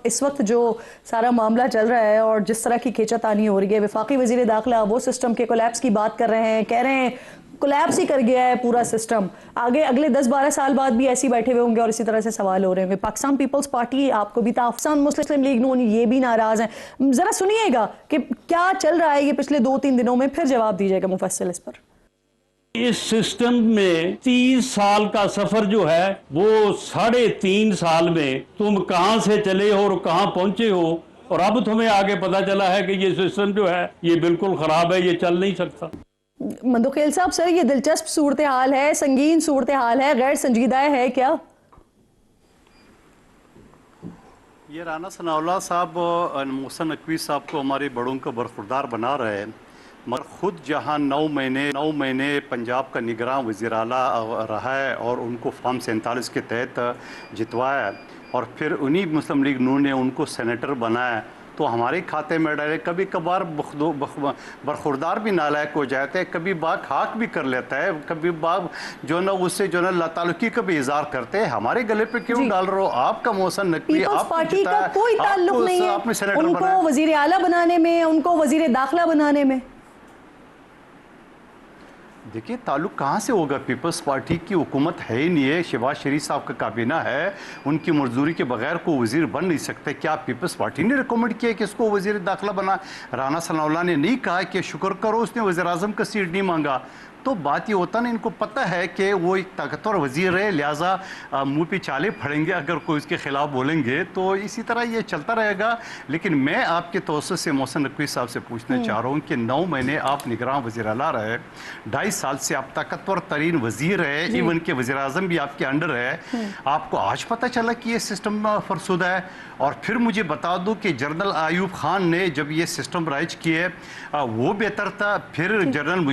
इस वक्त जो सारा मामला चल रहा है और जिस तरह की खींचातानी हो रही है, वफाकी वजीर दाखिला वो सिस्टम के कोलैप्स की बात कर रहे हैं, कह रहे हैं कोलैप्स ही कर गया है पूरा सिस्टम, आगे अगले 10-12 साल बाद भी ऐसे बैठे हुए होंगे और इसी तरह से सवाल हो रहे होंगे। पाकिस्तान पीपल्स पार्टी आपको भी, पाकिस्तान मुस्लिम लीग नून ये भी नाराज हैं। जरा सुनिएगा कि क्या चल रहा है ये पिछले 2-3 दिनों में, फिर जवाब दीजिएगा मुफस्सिल इस पर। इस सिस्टम में 30 साल का सफर जो है वो 3.5 साल में तुम कहां से चले हो और कहां पहुंचे हो, और अब तुम्हें आगे पता चला है कि ये सिस्टम जो है ये बिल्कुल खराब है, ये चल नहीं सकता। मंदुखेल साहब, सर ये दिलचस्प सूरत हाल है, संगीन सूरत हाल है, गैर संजीदा है क्या? ये राना सनाउल्लाह साहब मोहसिन नकवी साहब को हमारे बड़ों का बरखुरदार बना रहे हैं, मगर ख़ुद जहाँ 9 महीने पंजाब का निगरान वज़ीर आला रहा है और उनको फॉर्म 47 के तहत जितवाया और फिर उन्हीं मुस्लिम लीग नून ने उनको सेनेटर बनाया, तो हमारे खाते में डाले। कभी कभार बरखुरदार भी नालायक हो जाते हैं, कभी बाग खाक भी कर लेता है, कभी बाग जो ना उससे जो ना ताल्लुकी का भी इजहार करते हैं। हमारे गले पे क्यों डाल रहे हो? आपका मोहसिन नकवी पार्टी का कोई ताल्लुक नहीं है उनको वजीर आला बनाने में, उनको वजीर दाखिला बनाने में। देखिए ताल्लुक कहाँ से होगा? पीपल्स पार्टी की हुकूमत है ही नहीं है, शहबाज शरीफ साहब का काबीना है, उनकी मंजूरी के बगैर को वजीर बन नहीं सकते। क्या पीपल्स पार्टी ने रिकमेंड किया कि इसको वजीर दाखिला बना? राना सनाउल्लाह ने नहीं कहा कि शुक्र करो उसने वज़ीर आज़म का सीट नहीं मांगा। तो बात ये होता ना, इनको पता है कि वो एक ताकतवर वजीर है, लिहाजा मुंह पे चाले फड़ेंगे अगर कोई उसके खिलाफ बोलेंगे, तो इसी तरह ये चलता रहेगा। लेकिन मैं आपके तवज्जुह से मोहसिन नकवी साहब से पूछना चाह रहा हूँ कि 9 महीने आप निगरान वज़ीर आला रहे, 2.5 साल से आप ताकतवर तरीन वजीर है, इवन के वज़ीर आज़म भी आपके अंडर है, आपको आज पता चला कि ये सिस्टम फरसुदा है? और फिर मुझे बता दो कि जनरल आयूब खान ने जब ये सिस्टम राइज किए वो बेहतर था, फिर जनरल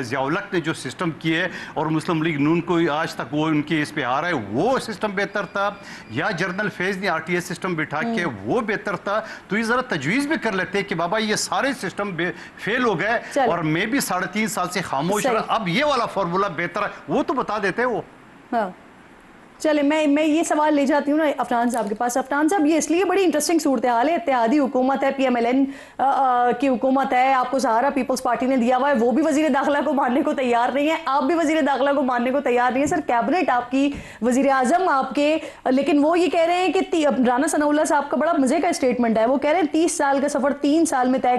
ज़ियाउल-हक ने जो सिस्टम किए और मुस्लिम लीग नून को आज तक वो उनके इस पे आ रहा है, वो सिस्टम बेहतर था, या जनरल फैज़ ने RTI सिस्टम बिठा के वो बेहतर था? तो ये ज़रा तजवीज़ भी कर लेते कि बाबा ये सारे सिस्टम फेल हो गए और मैं भी 3.5 साल से खामोश रहा, अब ये वाला फार्मूला बेहतर है, वो तो बता देते वो। हाँ चले, मैं ये सवाल ले जाती हूँ ना अफनान साहब के पास। अफनान साहब, ये इसलिए बड़ी इंटरेस्टिंग सूरत हाल है, इत्तेहादी हुकूमत है, PMLN की हुकूमत है, आपको सहारा पीपल्स पार्टी ने दिया हुआ है, वो भी वजीर दाखिला को मानने को तैयार नहीं है, आप भी वजीर दाखिला को मानने को तैयार नहीं है। सर कैबिनेट आपकी, वजीर आजम आपके, लेकिन वो ये कह रहे हैं कि राना सनाउल्लाह साहब का बड़ा मजे का स्टेटमेंट है, वो कह रहे हैं 30 साल का सफर 3 साल में तय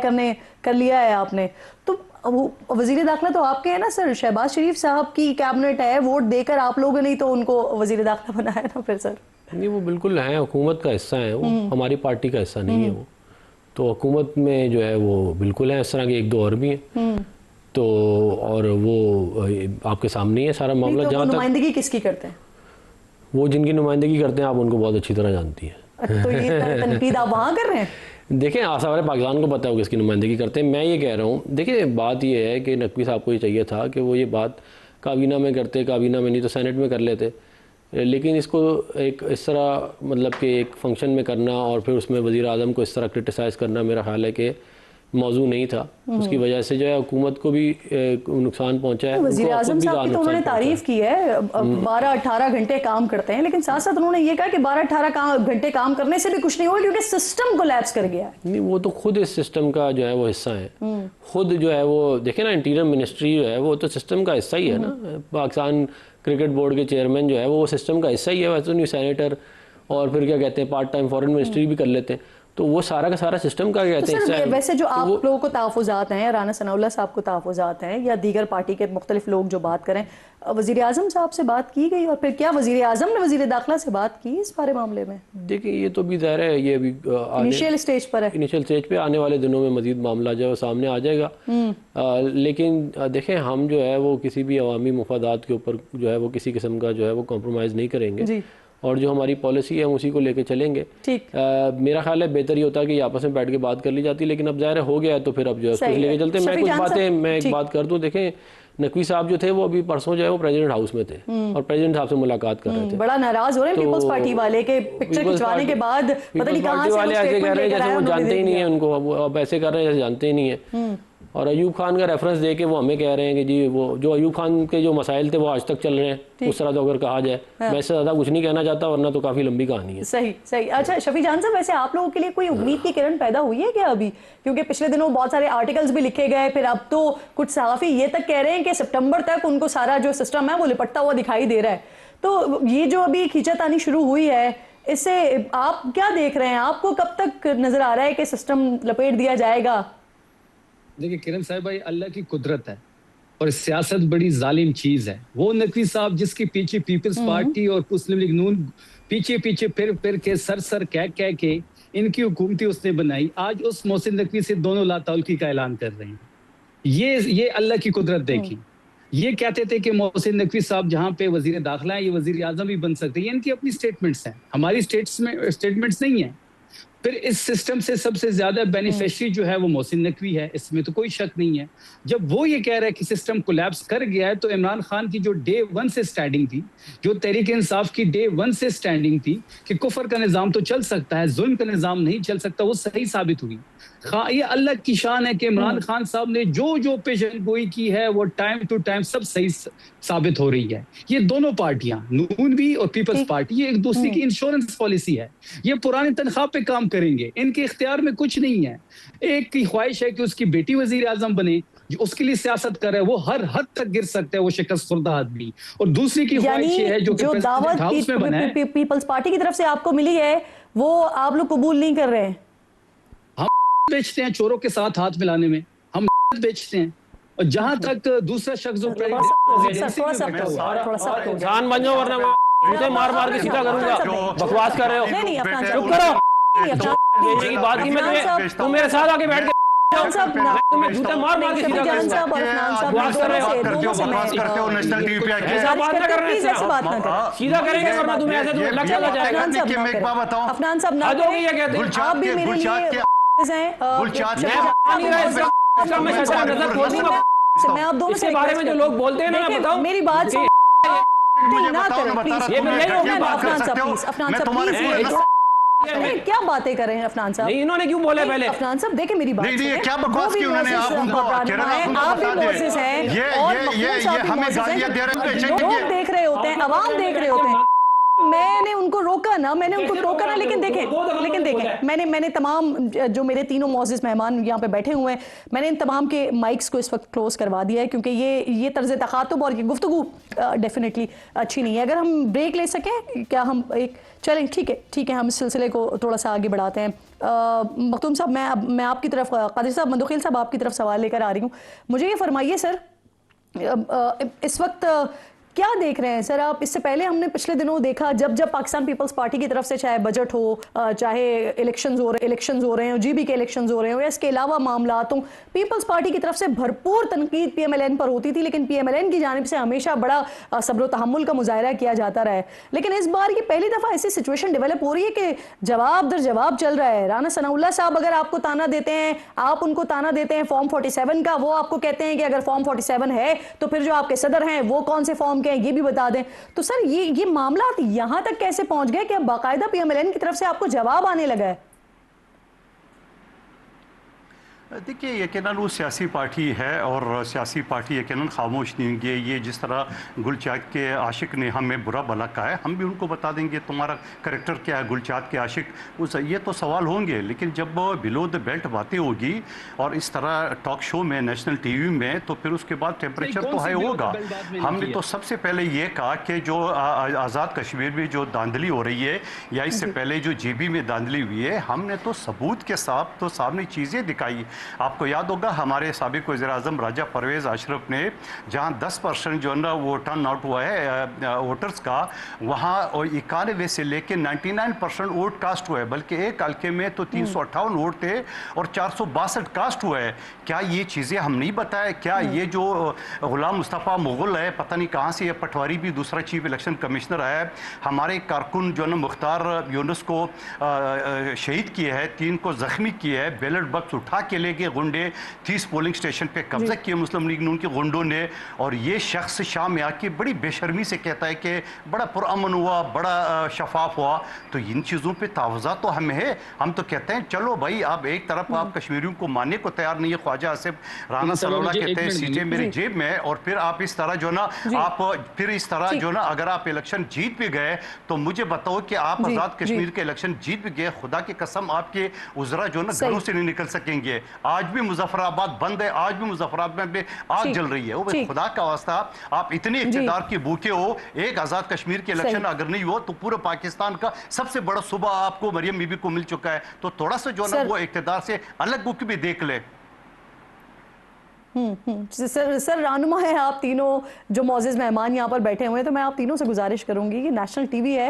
कर लिया है आपने। तो वजीर दाखिला तो आपके है ना सर, शहबाज शरीफ साहब की कैबिनेट है, वोट देकर आप लोगों ने तो उनको वजीर दाखिला बनाया ना फिर सर। नहीं, वो बिल्कुल है, हुकूमत का हिस्सा है, वो हमारी पार्टी का हिस्सा नहीं है वो, तो हुकूमत में जो है वो बिल्कुल है। इस तरह के 1-2 और भी हैं, तो और वो आपके सामने ही है सारा मामला। जहाँ तक नुमाइंदगी किसकी करते हैं? वो जिनकी नुमाइंदगी करते हैं आप उनको बहुत अच्छी तरह जानती हैं। तो ये तनकीद आप वहाँ कर रहे हैं? देखें, सारे पाकिस्तान को पता है वो किसकी नुमाइंदगी करते हैं। मैं ये कह रहा हूँ, देखिए बात ये है कि नकवी साहब को ये चाहिए था कि वो ये बात काबीना में करते, काबीना में नहीं तो सेनेट में कर लेते, लेकिन इसको एक इस तरह मतलब कि एक फंक्शन में करना और फिर उसमें वज़ीर आज़म को इस तरह क्रिटिसाइज़ करना मेरा ख्याल है कि मौजू नहीं था। उसकी वजह से जो है हुकूमत को भी नुकसान पहुंचा है। वज़ीर आज़म साहब की तो उन्होंने तारीफ की है, 12-18 घंटे काम करते हैं, लेकिन साथ साथ उन्होंने ये कहा कि 12-18 घंटे काम करने से भी कुछ नहीं होगा क्योंकि सिस्टम कोलैप्स कर गया है। नहीं, वो तो खुद इस सिस्टम का जो है वो हिस्सा है, खुद जो है वो देखे ना, इंटीरियर मिनिस्ट्री जो है वो तो सिस्टम का हिस्सा ही है ना। पाकिस्तान क्रिकेट बोर्ड के चेयरमैन जो है वो सिस्टम का हिस्सा ही है, वैसे नहीं सेनेटर और फिर क्या कहते हैं पार्ट टाइम फॉरेन मिनिस्ट्री भी कर लेते हैं, तो वो सारा का सारा सिस्टम का कहते हैं हिस्सा है। वैसे जो आप लोगों को तहफ़्फ़ुज़ात हैं, राना सनाउल्लाह साहब को तहफ़्फ़ुज़ात हैं, या दीगर पार्टी के मुख्तलिफ लोग जो बात करें, वज़ीर आज़म साहब से बात की गई और फिर क्या वज़ीर आज़म ने वज़ीर दाखिला से बात की इस बारे मामले में? देखिए ये तो भी ज़ाहिर है, ये अभी इनिशियल स्टेज पर है, इनिशियल स्टेज पे आने वाले दिनों में मज़ीद मामला जो है सामने आ जाएगा। लेकिन देखें, हम जो है वो किसी भी अवामी मुफादात के ऊपर जो है वो किसी किस्म का जो है वो कॉम्प्रोमाइज़ नहीं करेंगे और जो हमारी पॉलिसी है हम उसी को लेके चलेंगे। मेरा ख्याल है बेहतर ये होता है कि आपस में बैठ के बात कर ली जाती, लेकिन अब ज़ाहिर हो गया है तो फिर अब जो है उसको लेके चलते हैं। मैं एक बात कर दूं, देखें नकवी साहब जो थे वो अभी परसों जो है वो प्रेसिडेंट हाउस में थे और प्रेसिडेंट साहब से मुलाकात कर रहे थे। बड़ा नाराज हो रहे हैं पीपल्स पार्टी वाले के पिक्चर खिंचवाने के बाद, पता नहीं कहाँ से वाले ऐसे कह रहे हैं जैसे वो जानते ही नहीं है उनको, अब ऐसे कर रहे हैं जैसे जानते ही नहीं है। और अयूब खान का रेफरेंस दे के वो हमें कह रहे हैं कि जी वो जो अयूब खान के जो मसाइल थे वो आज तक चल रहे हैं, उस तरह तो अगर कहा जाए। मैं इससे ज़्यादा कुछ नहीं कहना चाहता, वरना तो काफ़ी लंबी कहानी है। सही सही। अच्छा शफी जान साहब, वैसे आप लोगों के लिए कोई उम्मीद की किरण पैदा हुई है क्या अभी? क्योंकि पिछले दिनों बहुत सारे आर्टिकल्स भी लिखे गए, फिर अब तो कुछ सहाफ़ी ये तक कह रहे हैं कि सितंबर तक उनको सारा जो सिस्टम है वो लिपटता हुआ दिखाई दे रहा है। तो ये जो अभी खींचातानी शुरू हुई है, इससे आप क्या देख रहे हैं? आपको कब तक नजर आ रहा है कि सिस्टम लपेट दिया जाएगा? देखिए किरण साहब भाई, अल्लाह की कुदरत है और सियासत बड़ी जालिम चीज है। वो नकवी साहब जिसके पीछे पीपल्स पार्टी और मुस्लिम लीग नून पीछे पीछे फिर के सर कह के इनकी हुकूमती उसने बनाई, आज उस मोहसिन नकवी से दोनों लाताउल्की का ऐलान कर रहे हैं। ये अल्लाह की कुदरत देखी। ये कहते थे कि मोहसिन नकवी साहब जहाँ पे वजीर दाखिला है, ये वजीर आजम भी बन सकते हैं। ये इनकी अपनी स्टेटमेंट्स हैं, हमारी स्टेटमेंट्स नहीं है। फिर इस सिस्टम से सबसे ज्यादा बेनिफिशियरी जो है वो मोहसिन नकवी है, इसमें तो कोई शक नहीं है। जब वो ये कह रहा है कि सिस्टम कोलैप्स कर गया है, तो इमरान खान की जो डे 1 से स्टैंडिंग थी, जो तहरीक इंसाफ की डे 1 से स्टैंडिंग थी कि कुफर का निज़ाम तो चल सकता है, जुल्म का निज़ाम नहीं चल सकता, वो सही साबित हुई। ये अल्लाह की शान है कि इमरान खान साहब ने जो पेशन गोई की है वो टाइम टू टाइम सब सही साबित हो रही है। ये दोनों पार्टियां, नून भी और पीपल्स पार्टी, ये एक दूसरे की इंश्योरेंस पॉलिसी है। ये पुरानी तनख्वाह पे काम करेंगे, इनके इख्तियार में कुछ नहीं है। एक की ख्वाहिश है कि उसकी बेटी वजीर आजम बने, जो उसके लिए सियासत कर रहा है, वो हर हद तक गिर सकता है, वो शिकस्त खुर्दा आदमी। और दूसरी की ख्वाहिश है जो दावत पीपल्स पार्टी की तरफ से आपको मिली है, वो आप लोग कबूल नहीं कर रहे हैं। बेचते हैं चोरों के साथ हाथ मिलाने में, हम बेचते हैं। और जहां तक दूसरा शख्स जान बन जाओ, वरना मुझे मार के सीधा करूंगा। बकवास कर रहे हो, चुप करो। की बात की मैं तुम मेरे साथ आके बैठ के जूते मार के सीधा सीधा करेंगे, वरना तुम्हें ऐसे लग चला जाएगा। अफनान साहब ना, आप भी मेरे लिए मैं आप दोनों के बारे में जो लोग बोलते हैं ना, मैं बताऊं, मेरी बात ना करें प्लीज। अफनान साहब क्या बातें कर रहे हैं अफनान साहब? इन्होंने क्यों बोला पहले? अफनान साहब देखिए मेरी बात, नहीं क्या बकवास की उन्होंने, आप उनको आप भी मोसेस हैं, ये हमें गालियां दे रहे हैं, लोग देख रहे होते हैं, अवाम देख रहे होते हैं। मैंने उनको रोका ना, लेकिन देखें मैंने तमाम जो मेरे तीनों मौजूद मेहमान यहाँ पे बैठे हुए हैं, मैंने इन तमाम के माइक्स को इस वक्त क्लोज करवा दिया है, क्योंकि ये तर्ज तखातुब और ये गुफ्तगू डेफिनेटली अच्छी नहीं है। अगर हम ब्रेक ले सकें क्या? हम एक चलें, ठीक है, हम इस सिलसिले को थोड़ा सा आगे बढ़ाते हैं। मखदूम साहब, मैं आपकी तरफ, कादिर साहब, मंदुखिल साहब, आपकी तरफ सवाल लेकर आ रही हूँ। मुझे ये फरमाइए सर, इस वक्त क्या देख रहे हैं सर आप? इससे पहले हमने पिछले दिनों देखा, जब पाकिस्तान पीपल्स पार्टी की तरफ से चाहे बजट हो, चाहे इलेक्शंस हो रहे हैं, जीबी के इलेक्शंस हो रहे हो, या इसके अलावा मामलात हो, पीपल्स पार्टी की तरफ से भरपूर तनकीद पीएमएलएन पर होती थी, लेकिन पीएमएलएन की जानिब से हमेशा बड़ा सब्र तहम्मुल का मुजाहरा किया जाता रहा है। लेकिन इस बार ये पहली दफ़ा ऐसी सिचुएशन डेवलप हो रही है कि जवाब दर जवाब चल रहा है। राना सनाउल्लाह साहब अगर आपको ताना देते हैं, आप उनको ताना देते हैं फॉर्म 47 का, वो आपको कहते हैं कि अगर फॉर्म 47 है तो फिर जो आपके सदर हैं वो कौन से फॉर्म के हैं, ये भी बता दें। तो सर ये मामला यहां तक कैसे पहुंच गए कि अब बाकायदा पीएमएलएन की तरफ से आपको जवाब आने लगा है? देखिए, यकीनन वो सियासी पार्टी है और सियासी पार्टी यकीनन खामोश नहीं होंगे। ये जिस तरह गुलचाद के आशिक ने हमें बुरा भला कहा है, हम भी उनको बता देंगे तुम्हारा करैक्टर क्या है गुलचाद के आशिक, ये तो सवाल होंगे। लेकिन जब बिलो द बेल्ट बातें होगी और इस तरह टॉक शो में, नेशनल टीवी में, तो फिर उसके बाद टेम्परेचर तो हाई होगा। हमने तो सबसे पहले ये कहा कि जो आज़ाद कश्मीर में जो धांधली हो रही है, या इससे पहले जो जेबी में धांधली हुई है, हमने तो सबूत के साथ तो सामने चीज़ें दिखाई। आपको याद होगा हमारे साबिक वज़ीर-ए-आज़म राजा परवेज़ अशरफ ने जहां 10% जो है ना वो टर्न आउट हुआ है वोटर्स का, वहां 91 से लेकर 99% वोट कास्ट हुआ है, बल्कि एक हल्के में तो 358 वोट थे और 462 कास्ट हुआ है। क्या ये चीज़ें हम नहीं बताए? क्या ये जो गुलाम मुस्तफ़ा मुग़ल है, पता नहीं कहाँ से, पटवारी भी दूसरा चीफ इलेक्शन कमिश्नर है, हमारे कारकुन जो है ना मुख्तार यूनुस को शहीद किए है, 3 को ज़ख्मी किए है, बैलेट बॉक्स उठा के PMLA के गुंडे 30 पोलिंग स्टेशन पे कब्जा किए मुस्लिम लीग नून के गुंडों ने, और ये शख्स शाम में आके बड़ी बेशर्मी से कहता है कि बड़ा पुरअमन हुआ, बड़ा शफाफ हुआ। तो इन चीज़ों पे तावज़ा तो हमें है। हम तो कहते हैं चलो भाई, आप एक तरफ आप कश्मीरियों को मानने को तैयार नहीं है, ख्वाजा आसिफ राना सलाउल्लाह कहते हैं सीटें मेरी जेब में है, और फिर आप इस तरह जो ना आप फिर इस तरह जो ना अगर आप इलेक्शन जीत भी गए तो मुझे बताओ कि आप आज़ाद कश्मीर के इलेक्शन जीत भी गए, खुदा की कसम आपके उजरा जो ना घरों से नहीं निकल सकेंगे। आज भी मुजफ्फराबाद बंद है, आज भी मुजफ्फराबाद में आग जल रही है। वो खुदा का वास्ता, आप इतने इक़्तिदार की भूखे हो, एक आज़ाद कश्मीर के इलेक्शन अगर नहीं हो तो पूरे पाकिस्तान का सबसे बड़ा सूबा आपको मरियम बीबी को मिल चुका है। तो थोड़ा सा जो ना वो इक़्तिदार से अलग बुक भी देख ले। सर रानुमा है आप तीनों जो मौजूद मेहमान यहाँ पर बैठे हुए हैं, तो मैं आप तीनों से गुजारिश करूंगी कि नेशनल टीवी है,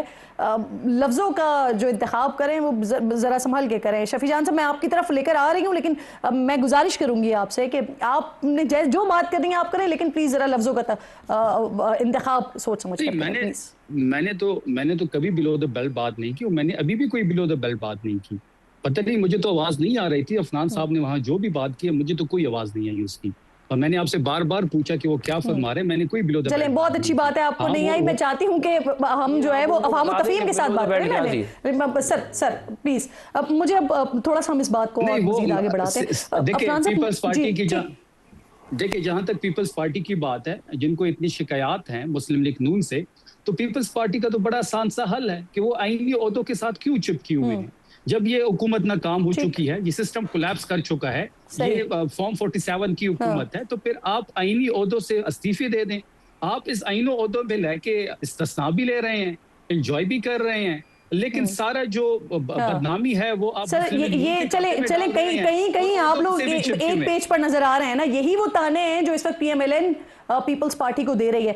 लफ्ज़ों का जो इंतखाब करें वो ज़रा संभल के करें। शफी जान साहब, मैं आपकी तरफ लेकर आ रही हूँ, लेकिन मैं गुजारिश करूंगी आपसे कि आपने जो बात करनी है आप करें, लेकिन प्लीज़ ज़रा लफ्ज़ों का इंतखाब सोच समझ कर करें। मैंने तो कभी बिलो द बेल्ट बात नहीं की, और मैंने अभी भी कोई बिलो द बेल्ट बात नहीं की। पता नहीं, मुझे तो आवाज नहीं आ रही थी। अफनान साहब ने वहां जो भी बात की, मुझे तो कोई आवाज नहीं आई उसकी, और मैंने आपसे बार बार पूछा कि वो क्या फरमा रहे, मैंने कोई बिलो द बेल्ट। चलें, बहुत अच्छी बात है आपको नहीं आई। मैं चाहती हूँ कि हम जो है वो अवाम तफहीम के साथ बात करें। सर प्लीज, अब मुझे अब थोड़ा सा हम इस बात को मज़ीद आगे बढ़ाते हैं। पीपल्स पार्टी की देखिए, जहां तक पीपल्स पार्टी की बात है, जिनको इतनी शिकायत हैं मुस्लिम लीग नून से, तो पीपल्स पार्टी का तो बड़ा आसान सा हल है कि वो आईनी ओहदों के साथ क्यों चिपकी हुए हैं। जब ये हुकूमत नाकाम हो चुकी है, ये सिस्टम कोलैप्स कर चुका है, ये फॉर्म 47 की हुकूमत है, तो फिर आप आईनी ओहदों से इस्तीफे दे दें। आप इस आईनी ओहदों में लेके इस्तिस्ना भी ले रहे हैं, एंजॉय भी कर रहे हैं, लेकिन सारा जो बदनामी है वो आप सर ये चले कहीं आप लोग एक पेज पर नजर आ रहे हैं ना, यही वो ताने हैं जो इस वक्त PMLN पीपल्स पार्टी को दे रही है।